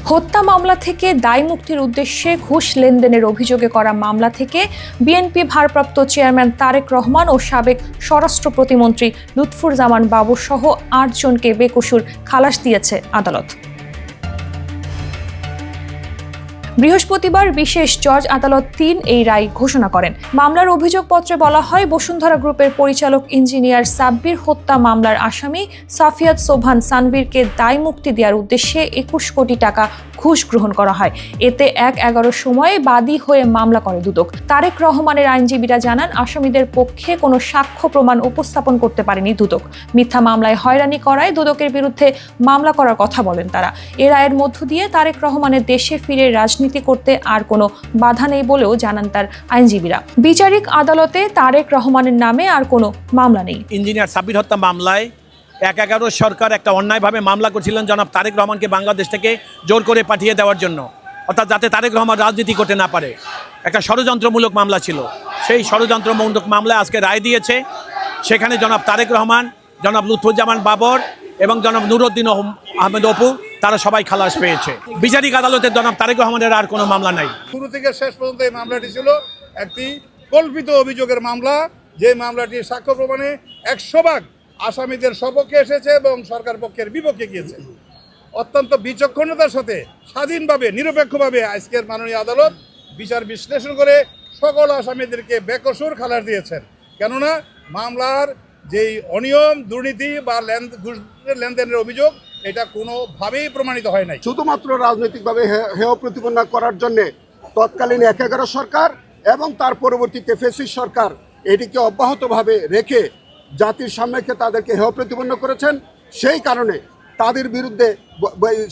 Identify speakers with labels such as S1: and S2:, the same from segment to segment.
S1: হত্যা মামলা থেকে দায় মুক্তির উদ্দেশ্যে ঘুষ লেনদেনের অভিযোগে করা মামলা থেকে বিএনপি ভারপ্রাপ্ত চেয়ারম্যান তারেক রহমান ও সাবেক স্বরাষ্ট্র প্রতিমন্ত্রী লুৎফুর জামান বাবু সহ ৮ জনকে বেকসুর খালাস দিয়েছে আদালত। বৃহস্পতিবার বিশেষ জজ আদালত ৩ এই রায় ঘোষণা করেন। মামলার অভিযোগপত্রে বলা হয়, বসুন্ধরা গ্রুপের পরিচালক ইঞ্জিনিয়ার সাব্বির হত্যা মামলার আসামি সাফিয়াত সোবহান সানভীরকে দায় মুক্তি দেওয়ার উদ্দেশ্যে ২১ কোটি টাকা ঘুষ গ্রহণ করা হয়। এতে ১/১১ সময়ে বাদী হয়ে মামলা করে দুদক। তারেক রহমানের আইনজীবীরা জানান, আসামিদের পক্ষে কোনো সাক্ষ্য প্রমাণ উপস্থাপন করতে পারেনি দুদক। মিথ্যা মামলায় হয়রানি করায় দুদকের বিরুদ্ধে মামলা করার কথা বলেন তারা। এ রায়ের মধ্য দিয়ে তারেক রহমানের দেশে ফিরে রাজনীতি করতে আর কোনো বাধা নেই বলেও জানান তার আইনজীবীরা। বিচারিক আদালতে তারেক রহমানের নামে আর কোনো মামলা নেই।
S2: ইঞ্জিনিয়ার সাব্বির হত্যা মামলায় ১/১১ সরকার একটা অন্যায়ভাবে মামলা করেছিলেন জনাব তারেক রহমানকে বাংলাদেশ থেকে জোর করে পাঠিয়ে দেওয়ার জন্য, অর্থাৎ যাতে তারেক রহমান রাজনীতি করতে না পারে। একটা ষড়যন্ত্রমূলক মামলা ছিল। সেই ষড়যন্ত্রমূলক মামলায় আজকে রায় দিয়েছে। সেখানে জনাব তারেক রহমান, জনাব লুৎফুজ্জামান বাবর এবং জনাব নুরুদ্দিন আহমেদ অপু তারা সবাই খালাস পেয়েছে। বিচারিক আদালতে জনাব তারেক রহমানের আর কোনো মামলা নাই।
S3: শুরু থেকে শেষ পর্যন্ত এই মামলাটি ছিল একটি কল্পিত অভিযোগের মামলা, যে মামলাটির সাক্ষ্য প্রমাণে ১০০ আসামিদের সপক্ষে এসেছে এবং সরকার পক্ষের বিপক্ষে গিয়েছে। অত্যন্ত বিচক্ষণতার সাথে স্বাধীনভাবে নিরপেক্ষভাবে আজকের মাননীয় আদালত বিচার বিশ্লেষণ করে সকল আসামিদেরকে বেকসুর খালাস দিয়েছেন। কেননা মামলার যেই অনিয়ম, দুর্নীতি বা লেনদেনের অভিযোগ, এটা কোনোভাবেই প্রমাণিত হয় নাই।
S4: শুধুমাত্র রাজনৈতিকভাবে হেয় প্রতিপন্ন করার জন্য তৎকালীন ১/১১ সরকার এবং তার পরবর্তীতে ফ্যাসিস্ট সরকার এটিকে অব্যাহতভাবে রেখে জাতির সামনে তাদেরকে হেয় প্রতিপন্ন করেছেন। সেই কারণে তাদের বিরুদ্ধে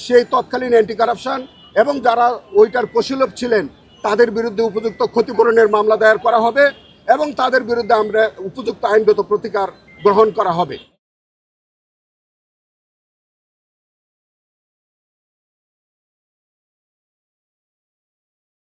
S4: সেই তৎকালীন অ্যান্টি কারাপশন এবং যারা ওইটার পরিচালক ছিলেন তাদের বিরুদ্ধে উপযুক্ত ক্ষতিপূরণের মামলা দায়ের করা হবে এবং তাদের বিরুদ্ধে আমরা উপযুক্ত আইনগত প্রতিকার গ্রহণ করা হবে।